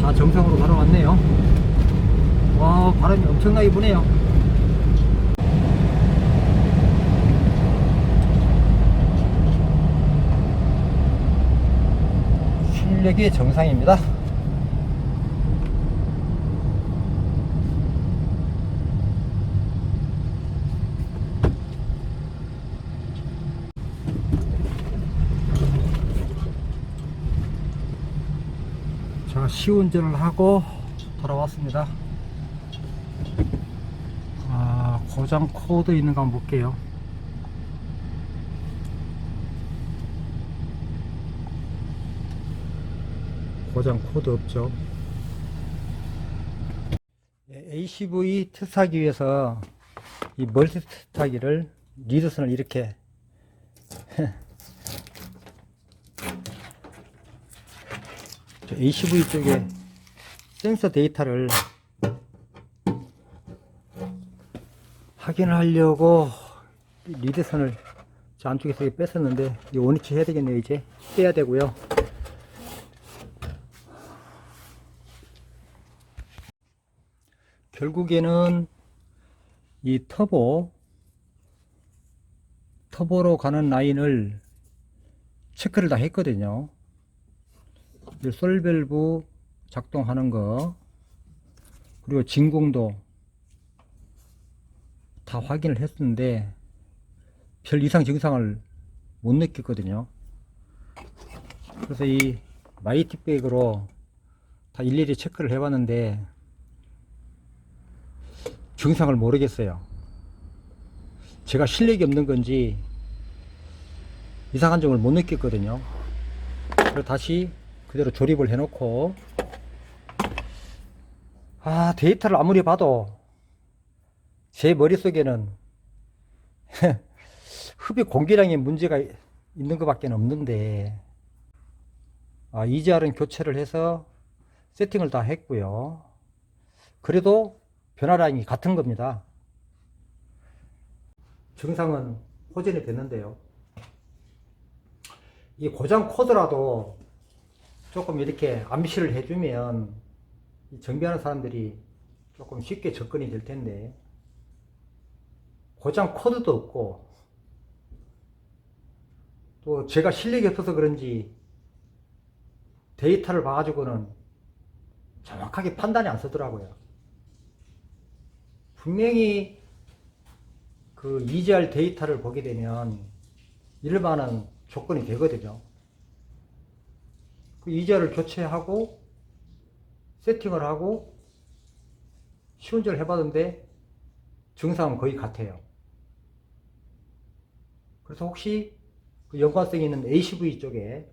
다 정상으로 돌아왔네요. 와, 바람이 엄청나게 부네요. 출력이 정상입니다. 시운전을 하고 돌아왔습니다. 고장 코드 있는가 한번 볼게요. 고장 코드 없죠. ACV 테스트하기 위해서 이 멀티 테스트하기를 리드선을 이렇게 ACV 쪽에 센서 데이터를 확인을 하려고 리드선을 저 안쪽에서 뺐었는데 이 원위치 해야 되겠네요. 이제 빼야 되고요. 결국에는 이 터보로 가는 라인을 체크를 다 했거든요. 솔밸브 작동하는 거, 그리고 진공도 다 확인을 했는데 별 이상 증상을 못 느꼈거든요. 그래서 이 마이티백으로 다 일일이 체크를 해봤는데 증상을 모르겠어요. 제가 실력이 없는 건지 이상한 점을 못 느꼈거든요. 그래서 다시 그대로 조립을 해놓고, 데이터를 아무리 봐도 제 머릿속에는 흡입 공기량에 문제가 있는 것밖에 없는데, EGR은 교체를 해서 세팅을 다 했고요. 그래도 변화량이 같은 겁니다. 증상은 호전이 됐는데요. 이 고장 코드라도 조금 이렇게 암시를 해주면 정비하는 사람들이 조금 쉽게 접근이 될 텐데, 고장 코드도 없고, 또 제가 실력이 없어서 그런지 데이터를 봐가지고는 정확하게 판단이 안 서더라고요. 분명히 그 EGR 데이터를 보게 되면 일반은 조건이 되거든요. 그 EGR을 교체하고 세팅을 하고 시운전을 해봤는데 증상은 거의 같아요. 그래서 혹시 그 연관성이 있는 ACV 쪽에,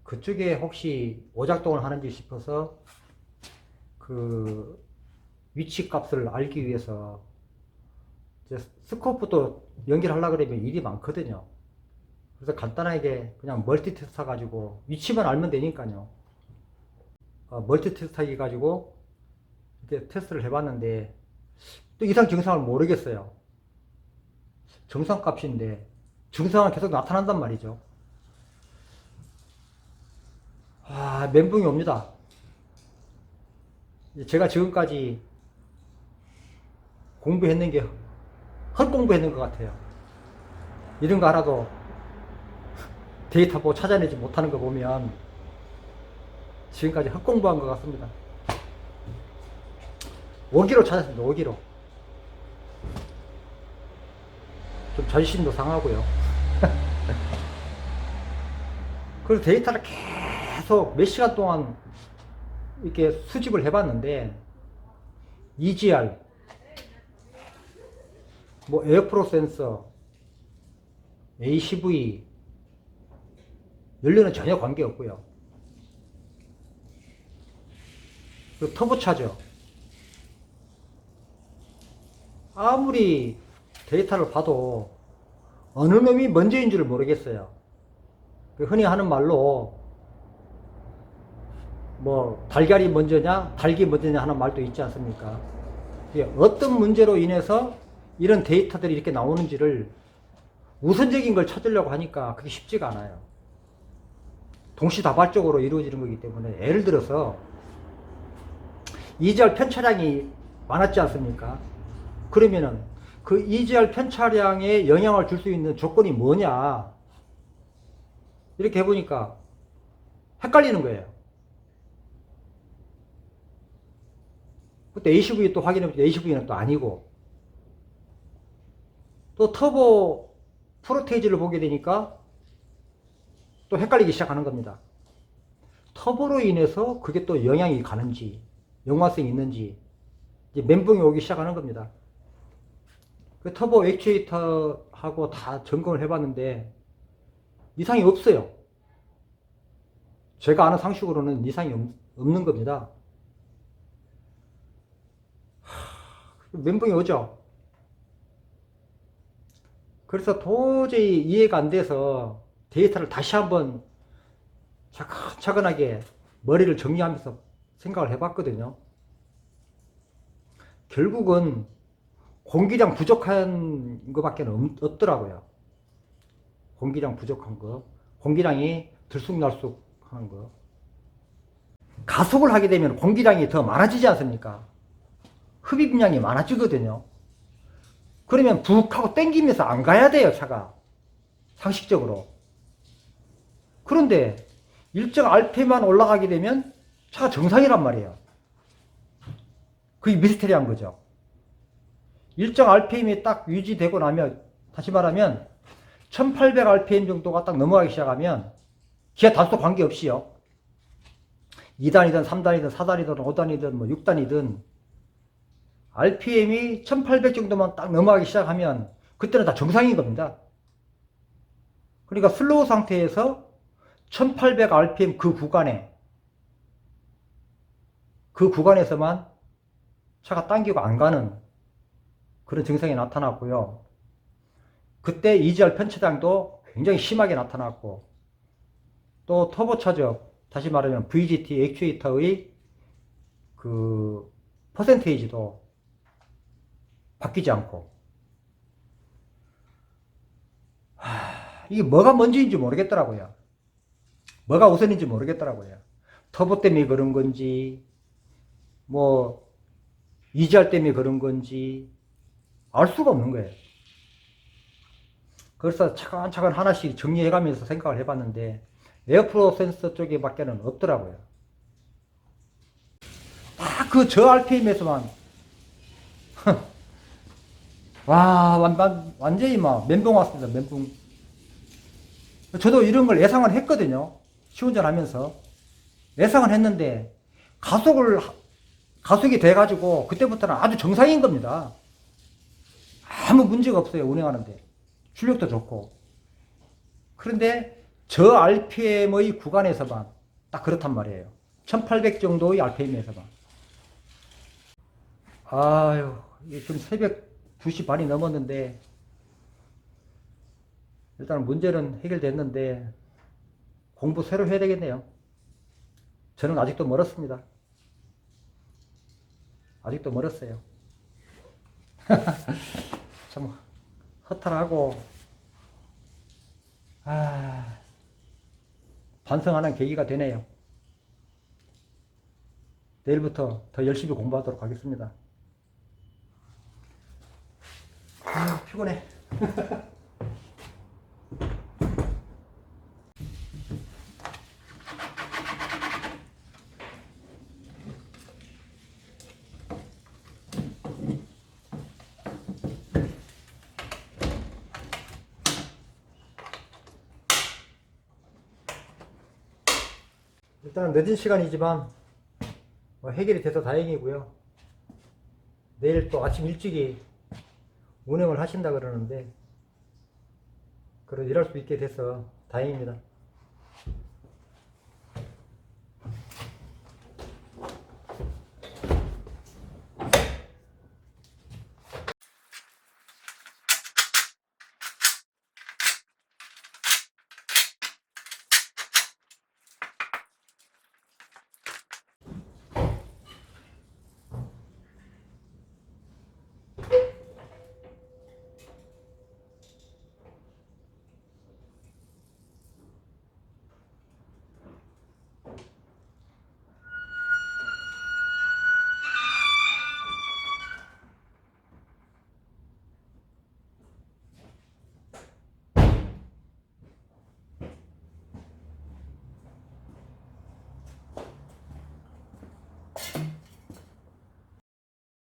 그쪽에 혹시 오작동을 하는지 싶어서 그 위치 값을 알기 위해서 이제 스코프도 연결하려고 그러면 일이 많거든요. 그래서 간단하게 그냥 멀티 테스트 가지고 위치만 알면 되니까요. 멀티 테스트 하기 가지고 이렇게 테스트를 해봤는데 또 이상 증상을 모르겠어요. 정상 값인데 증상은 계속 나타난단 말이죠. 멘붕이 옵니다. 제가 지금까지 공부했는 게 헛공부했는 것 같아요. 이런 거 하나도 데이터 보고 찾아내지 못하는 거 보면 지금까지 헛공부한 것 같습니다. 5기로 찾았습니다. 5기로. 좀 자존심도 상하고요. 그래서 데이터를 계속 몇 시간 동안 이렇게 수집을 해봤는데, EGR, 에어프로 센서, ACV, 연료는 전혀 관계없고요. 그리고 터보차저, 아무리 데이터를 봐도 어느 놈이 먼저인 줄을 모르겠어요. 흔히 하는 말로 달걀이 먼저냐 닭이 먼저냐 하는 말도 있지 않습니까? 어떤 문제로 인해서 이런 데이터들이 이렇게 나오는지를 우선적인 걸 찾으려고 하니까 그게 쉽지가 않아요. 동시다발적으로 이루어지는 거기 때문에, 예를 들어서 EGR 편차량이 많았지 않습니까? 그러면은 그 EGR 편차량에 영향을 줄 수 있는 조건이 뭐냐, 이렇게 해보니까 헷갈리는 거예요. 그때 ACV 또 확인해보니까 ACV는 또 아니고, 또 터보 프로테이지를 보게 되니까 또 헷갈리기 시작하는 겁니다. 터보로 인해서 그게 또 영향이 가는지, 연관성이 있는지, 이제 멘붕이 오기 시작하는 겁니다. 그 터보 액추에이터하고 다 점검을 해봤는데, 이상이 없어요. 제가 아는 상식으로는 이상이 없는 겁니다. 멘붕이 오죠? 그래서 도저히 이해가 안 돼서 데이터를 다시 한번 차근차근하게 머리를 정리하면서 생각을 해봤거든요. 결국은 공기량 부족한 것밖에 없더라고요. 공기량 부족한 거. 공기량이 들쑥날쑥 하는 거. 가속을 하게 되면 공기량이 더 많아지지 않습니까? 흡입량이 많아지거든요. 그러면 북 하고 땡기면서 안 가야 돼요, 차가. 상식적으로. 그런데 일정 RPM만 올라가게 되면 차가 정상이란 말이에요. 그게 미스테리한 거죠. 일정 RPM이 딱 유지되고 나면, 다시 말하면 1800rpm 정도가 딱 넘어가기 시작하면 기아 단속 관계없이요, 2단이든 3단이든 4단이든 5단이든 뭐 6단이든 RPM이 1800 정도만 딱 넘어가기 시작하면 그때는 다 정상인 겁니다. 그러니까 슬로우 상태에서 1800rpm 그 구간에서만 차가 당기고 안 가는 그런 증상이 나타났고요. 그때 EGR 편차량도 굉장히 심하게 나타났고, 또 터보차저, 다시 말하면 VGT 액추에이터의 그 퍼센테이지도 바뀌지 않고, 이게 뭐가 먼저인지 모르겠더라고요. 뭐가 우선인지 모르겠더라고요. 터보 때문에 그런 건지, 뭐 EGR 때문에 그런 건지 알 수가 없는 거예요. 그래서 차근차근 하나씩 정리해가면서 생각을 해봤는데 에어프로 센서 쪽에 밖에는 없더라고요. 다 그 저 RPM에서만 와, 완전히 막 멘붕 왔습니다. 멘붕. 저도 이런 걸 예상을 했거든요. 시운전하면서 예상을 했는데 가속이 돼가지고 그때부터는 아주 정상인 겁니다. 아무 문제가 없어요. 운행하는데 출력도 좋고. 그런데 저 RPM의 구간에서만 딱 그렇단 말이에요. 1800 정도의 RPM에서만. 아유, 지금 새벽 2시 반이 넘었는데 일단 문제는 해결됐는데 공부 새로 해야 되겠네요. 저는 아직도 멀었습니다. 아직도 멀었어요. 참 허탈하고 반성하는 계기가 되네요. 내일부터 더 열심히 공부하도록 하겠습니다. 피곤해. 일단은 늦은 시간이지만 해결이 돼서 다행이고요. 내일 또 아침 일찍이 운행을 하신다 그러는데 일할 수 있게 돼서 다행입니다.